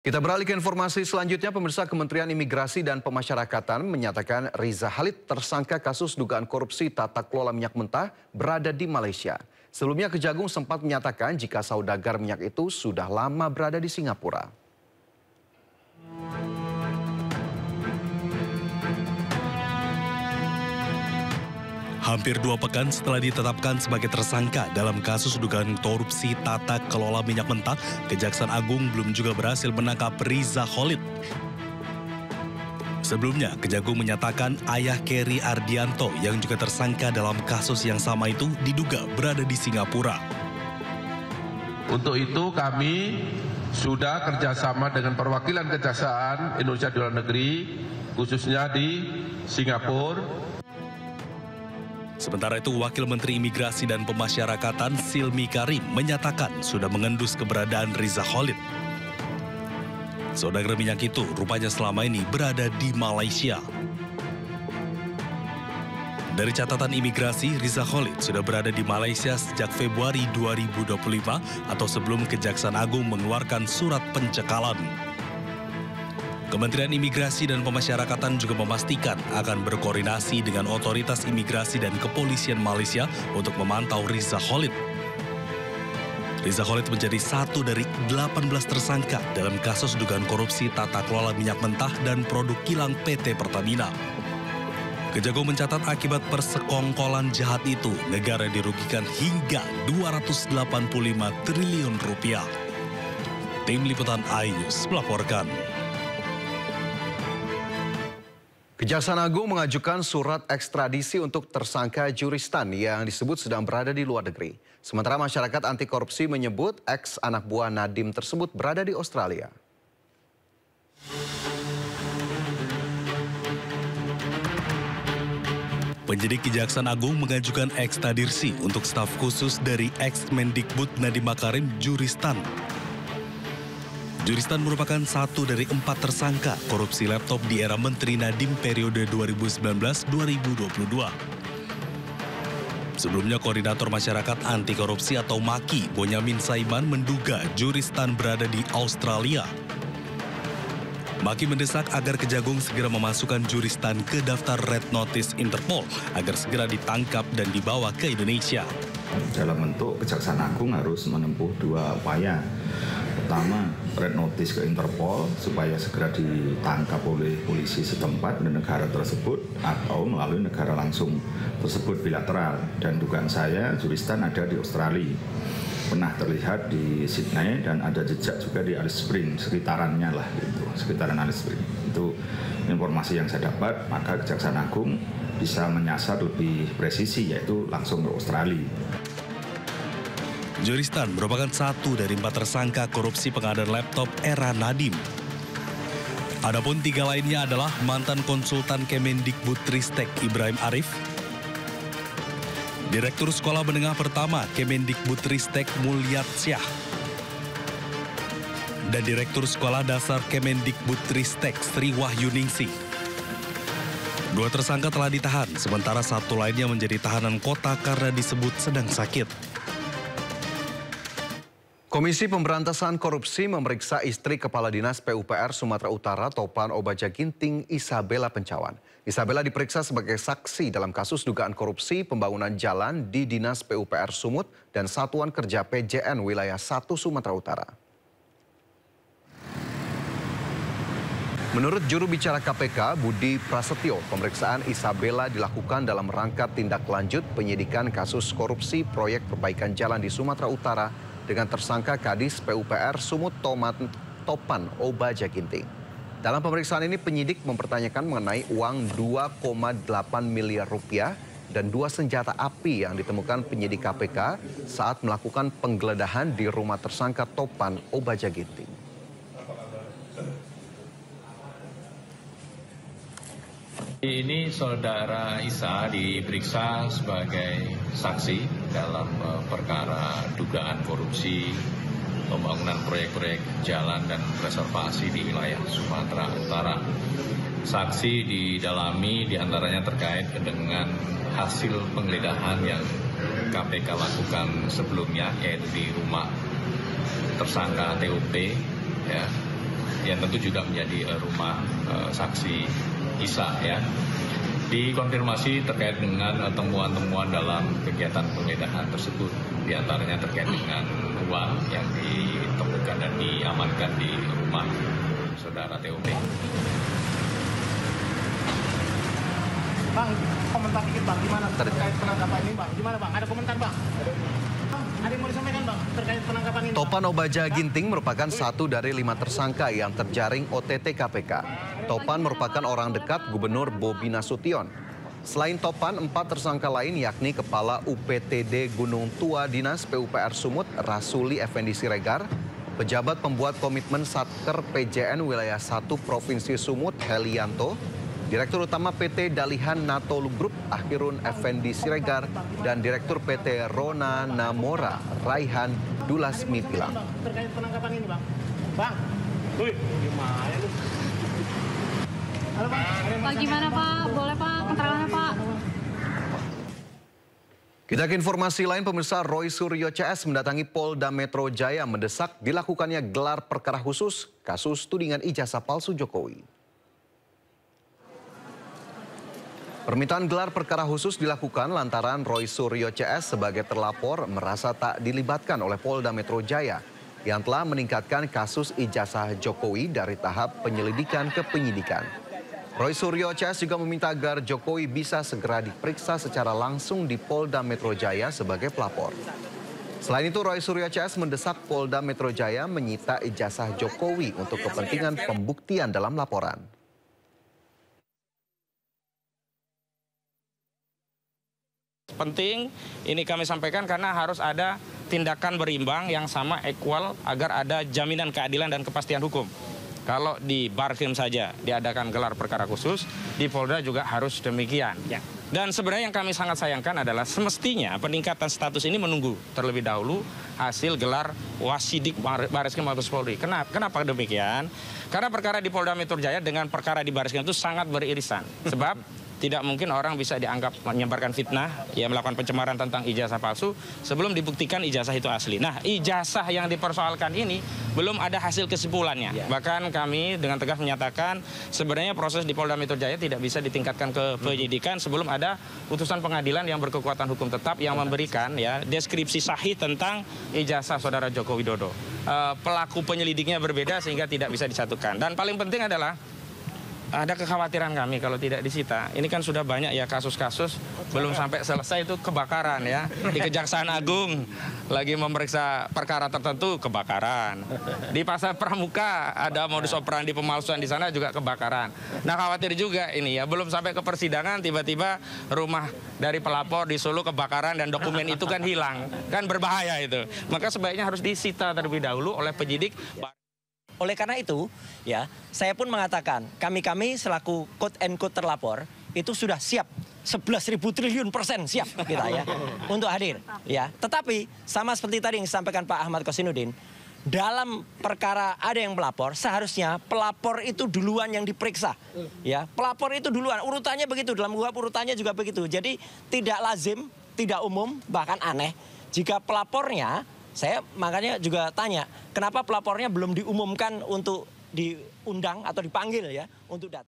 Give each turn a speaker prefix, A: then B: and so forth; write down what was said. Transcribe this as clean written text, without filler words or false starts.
A: Kita beralih ke informasi selanjutnya. Pemirsa, Kementerian Imigrasi dan Pemasyarakatan menyatakan Riza Khalid tersangka kasus dugaan korupsi tata kelola minyak mentah berada di Malaysia. Sebelumnya Kejagung sempat menyatakan jika saudagar minyak itu sudah lama berada di Singapura.
B: Hampir 2 pekan setelah ditetapkan sebagai tersangka dalam kasus dugaan korupsi tata kelola minyak mentah, Kejaksaan Agung belum juga berhasil menangkap Riza Khalid. Sebelumnya, Kejagung menyatakan ayah Keri Ardianto yang juga tersangka dalam kasus yang sama itu diduga berada di Singapura.
C: Untuk itu kami sudah kerjasama dengan perwakilan Kejaksaan Indonesia di luar negeri, khususnya di Singapura.
B: Sementara itu, Wakil Menteri Imigrasi dan Pemasyarakatan Silmi Karim menyatakan sudah mengendus keberadaan Riza Khalid. Saudagar minyak itu rupanya selama ini berada di Malaysia. Dari catatan imigrasi, Riza Khalid sudah berada di Malaysia sejak Februari 2025 atau sebelum Kejaksaan Agung mengeluarkan surat pencekalan. Kementerian Imigrasi dan Pemasyarakatan juga memastikan akan berkoordinasi dengan otoritas imigrasi dan kepolisian Malaysia untuk memantau Riza Khalid. Riza Khalid menjadi satu dari 18 tersangka dalam kasus dugaan korupsi tata kelola minyak mentah dan produk kilang PT Pertamina. Kejagung mencatat akibat persekongkolan jahat itu, negara dirugikan hingga 285 triliun rupiah. Tim Liputan iNews melaporkan.
A: Kejaksaan Agung mengajukan surat ekstradisi untuk tersangka Juristan yang disebut sedang berada di luar negeri. Sementara masyarakat anti korupsi menyebut ex anak buah Nadiem tersebut berada di Australia.
B: Penyidik Kejaksaan Agung mengajukan ekstradisi untuk staf khusus dari ex-Mendikbud Nadiem Makarim, Juristan. Juristan merupakan satu dari 4 tersangka korupsi laptop di era Menteri Nadiem periode 2019-2022. Sebelumnya, Koordinator Masyarakat Anti Korupsi atau MAKI, Bonyamin Saiman, menduga Juristan berada di Australia. MAKI mendesak agar Kejagung segera memasukkan Juristan ke daftar Red Notice Interpol agar segera ditangkap dan dibawa ke Indonesia.
D: Dalam bentuk Kejaksaan Agung harus menempuh 2 upaya. Pertama, red notice ke Interpol supaya segera ditangkap oleh polisi setempat di negara tersebut atau melalui negara langsung tersebut bilateral. Dan dugaan saya Juristan ada di Australia. Pernah terlihat di Sydney dan ada jejak juga di Alice Springs, sekitarannya lah gitu, sekitaran Alice Springs. Itu informasi yang saya dapat, maka Kejaksaan Agung bisa menyasar lebih presisi yaitu langsung ke Australia.
B: Juristan merupakan satu dari 4 tersangka korupsi pengadaan laptop era Nadiem. Adapun 3 lainnya adalah mantan konsultan Kemendikbudristek Ibrahim Arif, Direktur Sekolah Menengah Pertama Kemendikbudristek Mulyatsyah, dan Direktur Sekolah Dasar Kemendikbudristek Sri Wahyuningsih. 2 tersangka telah ditahan, sementara 1 lainnya menjadi tahanan kota karena disebut sedang sakit.
A: Komisi Pemberantasan Korupsi memeriksa istri Kepala Dinas PUPR Sumatera Utara Topan Obaja Ginting, Isabella Pencawan. Isabella diperiksa sebagai saksi dalam kasus dugaan korupsi pembangunan jalan di Dinas PUPR Sumut dan Satuan Kerja PJN Wilayah 1 Sumatera Utara. Menurut juru bicara KPK, Budi Prasetyo, pemeriksaan Isabella dilakukan dalam rangka tindak lanjut penyidikan kasus korupsi proyek perbaikan jalan di Sumatera Utara dengan tersangka Kadis PUPR Sumut Topan Obaja Ginting. Dalam pemeriksaan ini penyidik mempertanyakan mengenai uang 2,8 miliar rupiah dan 2 senjata api yang ditemukan penyidik KPK saat melakukan penggeledahan di rumah tersangka Topan Obaja Ginting.
E: Ini saudara Isa diperiksa sebagai saksi dalam perkara dugaan korupsi pembangunan proyek-proyek jalan dan reservasi di wilayah Sumatera Utara. Saksi didalami diantaranya terkait dengan hasil penggeledahan yang KPK lakukan sebelumnya, yaitu di rumah tersangka TOP, ya, yang tentu juga menjadi rumah saksi Isa ya. Dikonfirmasi terkait dengan temuan-temuan dalam kegiatan penggeledahan tersebut, diantaranya terkait dengan uang yang ditemukan dan diamankan di rumah saudara TOP.
F: Bang, komentar dikit Bang, gimana terkait penangkapan ini Bang? Gimana Bang? Ada komentar Bang? Ada yang mau disampaikan Bang terkait penangkapan ini?
A: Topan Obaja Ginting merupakan satu dari 5 tersangka yang terjaring OTT KPK. Topan merupakan orang dekat Gubernur Bobi Nasution. Selain Topan, 4 tersangka lain yakni Kepala UPTD Gunung Tua Dinas PUPR Sumut Rasuli Effendi Siregar, pejabat pembuat komitmen Satker PJN Wilayah 1 Provinsi Sumut Helianto, Direktur Utama PT Dalihan Natolu Group Akhirun Effendi Siregar, dan Direktur PT Rona Namora Raihan Dulasmi Pilang.
F: Terkait penangkapan ini Bang. Bang, gimana lu? Halo Bang.
G: Pak, gimana Pak? Boleh Pak, keterangannya Pak?
A: Kita ke informasi lain, pemirsa. Roy Suryo CS mendatangi Polda Metro Jaya mendesak dilakukannya gelar perkara khusus kasus tudingan ijazah palsu Jokowi. Permintaan gelar perkara khusus dilakukan lantaran Roy Suryo CS sebagai terlapor merasa tak dilibatkan oleh Polda Metro Jaya yang telah meningkatkan kasus ijazah Jokowi dari tahap penyelidikan ke penyidikan. Roy Suryo CS juga meminta agar Jokowi bisa segera diperiksa secara langsung di Polda Metro Jaya sebagai pelapor. Selain itu, Roy Suryo CS mendesak Polda Metro Jaya menyita ijazah Jokowi untuk kepentingan pembuktian dalam laporan.
H: Penting ini kami sampaikan karena harus ada tindakan berimbang yang sama, equal, agar ada jaminan keadilan dan kepastian hukum. Kalau di Barkrim saja diadakan gelar perkara khusus, di Polda juga harus demikian. Ya. Dan sebenarnya yang kami sangat sayangkan adalah semestinya peningkatan status ini menunggu terlebih dahulu hasil gelar Wasidik Bareskrim Mabes Polri. Kenapa demikian? Karena perkara di Polda Metro Jaya dengan perkara di Bareskrim itu sangat beririsan. Sebab tidak mungkin orang bisa dianggap menyebarkan fitnah, ya melakukan pencemaran tentang ijazah palsu sebelum dibuktikan ijazah itu asli. Nah, ijazah yang dipersoalkan ini belum ada hasil kesimpulannya. Ya. Bahkan kami dengan tegas menyatakan sebenarnya proses di Polda Metro Jaya tidak bisa ditingkatkan ke penyidikan sebelum ada putusan pengadilan yang berkekuatan hukum tetap yang memberikan ya deskripsi sahih tentang ijazah saudara Joko Widodo. Pelaku penyelidiknya berbeda sehingga tidak bisa disatukan. Dan paling penting adalah ada kekhawatiran kami kalau tidak disita. Ini kan sudah banyak ya kasus-kasus belum sampai selesai itu kebakaran ya. Di Kejaksaan Agung lagi memeriksa perkara tertentu kebakaran. Di Pasar Pramuka ada modus operandi pemalsuan di sana juga kebakaran. Nah khawatir juga ini ya belum sampai ke persidangan tiba-tiba rumah dari pelapor di Solo kebakaran dan dokumen itu kan hilang. Kan berbahaya itu. Maka sebaiknya harus disita terlebih dahulu oleh penyidik.
I: Oleh karena itu, ya, saya pun mengatakan kami selaku quote and quote terlapor itu sudah siap 11.000 triliun % siap kita ya untuk hadir. Ya, tetapi sama seperti tadi yang disampaikan Pak Ahmad Kosinudin, dalam perkara ada yang melapor, seharusnya pelapor itu duluan yang diperiksa. Ya, pelapor itu duluan, urutannya begitu, dalam KUHP urutannya juga begitu. Jadi tidak lazim, tidak umum, bahkan aneh jika pelapornya. Saya makanya juga tanya, kenapa pelapornya belum diumumkan untuk diundang atau dipanggil ya untuk datang?